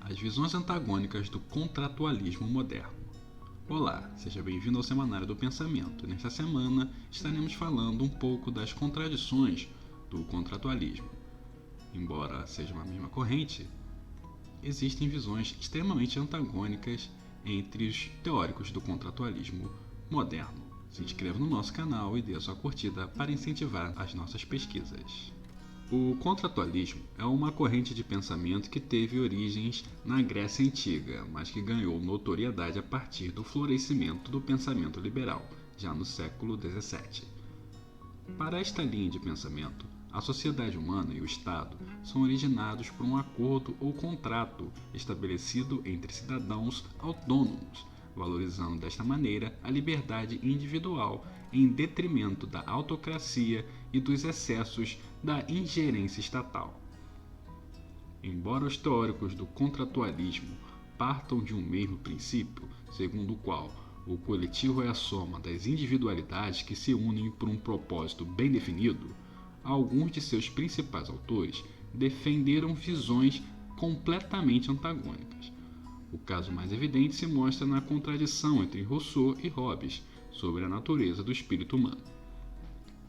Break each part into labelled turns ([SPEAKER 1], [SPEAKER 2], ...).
[SPEAKER 1] As visões antagônicas do contratualismo moderno. Olá, seja bem-vindo ao Semanário do Pensamento. Nesta semana estaremos falando um pouco das contradições do contratualismo. Embora seja uma mesma corrente, existem visões extremamente antagônicas entre os teóricos do contratualismo moderno. Se inscreva no nosso canal e dê a sua curtida para incentivar as nossas pesquisas. O contratualismo é uma corrente de pensamento que teve origens na Grécia Antiga, mas que ganhou notoriedade a partir do florescimento do pensamento liberal, já no século XVII. Para esta linha de pensamento, a sociedade humana e o Estado são originados por um acordo ou contrato estabelecido entre cidadãos autônomos, valorizando desta maneira a liberdade individual em detrimento da autocracia e dos excessos da ingerência estatal. Embora os teóricos do contratualismo partam de um mesmo princípio, segundo o qual o coletivo é a soma das individualidades que se unem por um propósito bem definido, alguns de seus principais autores defenderam visões completamente antagônicas. O caso mais evidente se mostra na contradição entre Rousseau e Hobbes sobre a natureza do espírito humano.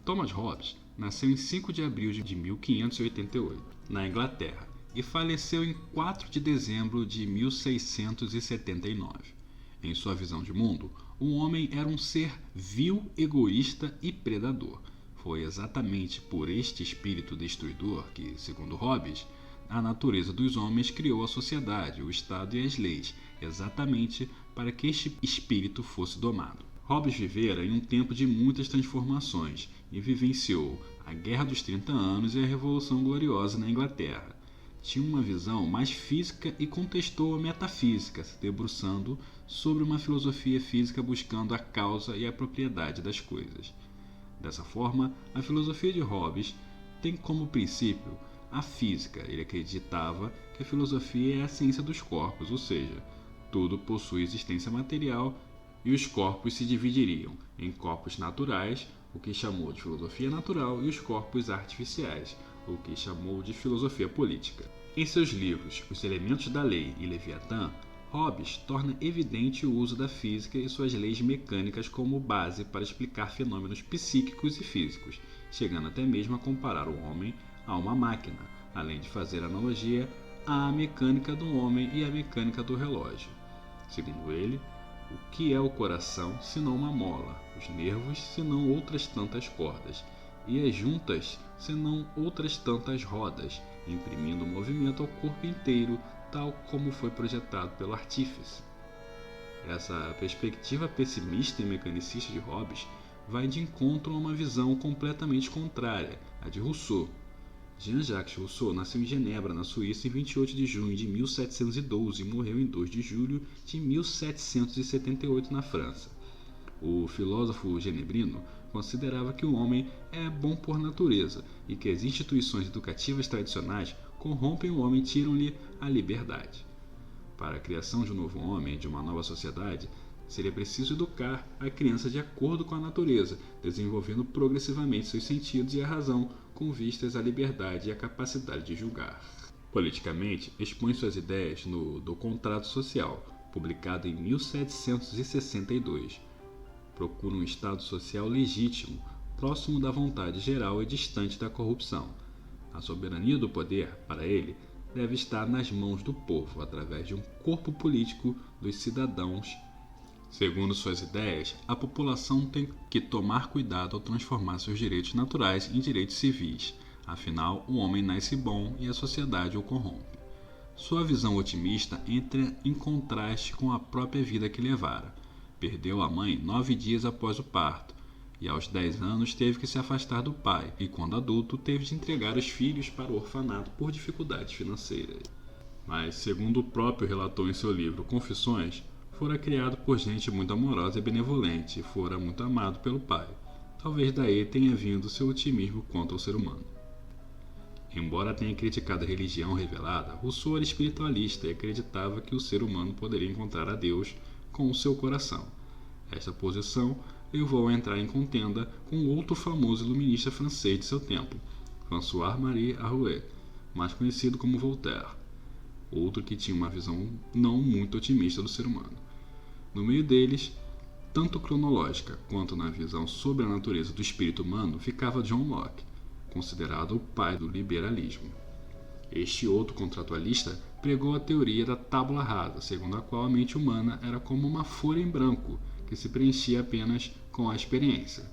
[SPEAKER 1] Thomas Hobbes nasceu em 5 de abril de 1588, na Inglaterra, e faleceu em 4 de dezembro de 1679. Em sua visão de mundo, o homem era um ser vil, egoísta e predador. Foi exatamente por este espírito destruidor que, segundo Hobbes, a natureza dos homens criou a sociedade, o Estado e as leis, exatamente para que este espírito fosse domado. Hobbes vivera em um tempo de muitas transformações e vivenciou a Guerra dos 30 Anos e a Revolução Gloriosa na Inglaterra. Tinha uma visão mais física e contestou a metafísica, se debruçando sobre uma filosofia física buscando a causa e a propriedade das coisas. Dessa forma, a filosofia de Hobbes tem como princípio a física. Ele acreditava que a filosofia é a ciência dos corpos, ou seja, tudo possui existência material e os corpos se dividiriam em corpos naturais, o que chamou de filosofia natural, e os corpos artificiais, o que chamou de filosofia política. Em seus livros Os Elementos da Lei e Leviatã, Hobbes torna evidente o uso da física e suas leis mecânicas como base para explicar fenômenos psíquicos e físicos, chegando até mesmo a comparar o homem a uma máquina, além de fazer analogia à mecânica do homem e à mecânica do relógio. Segundo ele, o que é o coração senão uma mola, os nervos senão outras tantas cordas, e as juntas senão outras tantas rodas, imprimindo movimento ao corpo inteiro, tal como foi projetado pelo artífice. Essa perspectiva pessimista e mecanicista de Hobbes vai de encontro a uma visão completamente contrária, a de Rousseau. Jean-Jacques Rousseau nasceu em Genebra, na Suíça, em 28 de junho de 1712 e morreu em 2 de julho de 1778 na França. O filósofo genebrino considerava que o homem é bom por natureza e que as instituições educativas tradicionais corrompem o homem e tiram-lhe a liberdade. Para a criação de um novo homem e de uma nova sociedade, seria preciso educar a criança de acordo com a natureza, desenvolvendo progressivamente seus sentidos e a razão, com vistas à liberdade e à capacidade de julgar. Politicamente, expõe suas ideias no Do Contrato Social, publicado em 1762. Procura um Estado social legítimo, próximo da vontade geral e distante da corrupção. A soberania do poder, para ele, deve estar nas mãos do povo, através de um corpo político dos cidadãos. Segundo suas ideias, a população tem que tomar cuidado ao transformar seus direitos naturais em direitos civis. Afinal, o homem nasce bom e a sociedade o corrompe. Sua visão otimista entra em contraste com a própria vida que levara. Perdeu a mãe 9 dias após o parto, e aos 10 anos teve que se afastar do pai, e quando adulto teve de entregar os filhos para o orfanato por dificuldades financeiras. Mas, segundo o próprio relatou em seu livro Confissões, fora criado por gente muito amorosa e benevolente e fora muito amado pelo pai. Talvez daí tenha vindo seu otimismo quanto ao ser humano. Embora tenha criticado a religião revelada, Rousseau era espiritualista e acreditava que o ser humano poderia encontrar a Deus com o seu coração. Esta posição levou a entrar em contenda com outro famoso iluminista francês de seu tempo, François-Marie Arouet, mais conhecido como Voltaire. outro que tinha uma visão não muito otimista do ser humano. No meio deles, tanto cronológica quanto na visão sobre a natureza do espírito humano, ficava John Locke, considerado o pai do liberalismo. Este outro contratualista pregou a teoria da tábula rasa, segundo a qual a mente humana era como uma folha em branco que se preenchia apenas com a experiência.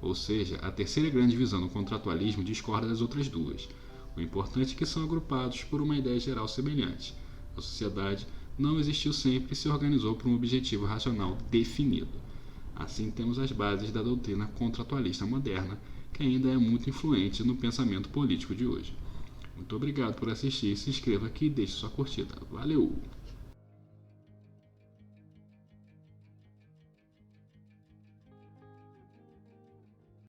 [SPEAKER 1] Ou seja, a terceira grande visão do contratualismo discorda das outras duas. O importante é que são agrupados por uma ideia geral semelhante. A sociedade não existiu sempre e se organizou por um objetivo racional definido. Assim temos as bases da doutrina contratualista moderna, que ainda é muito influente no pensamento político de hoje. Muito obrigado por assistir, se inscreva aqui e deixe sua curtida. Valeu!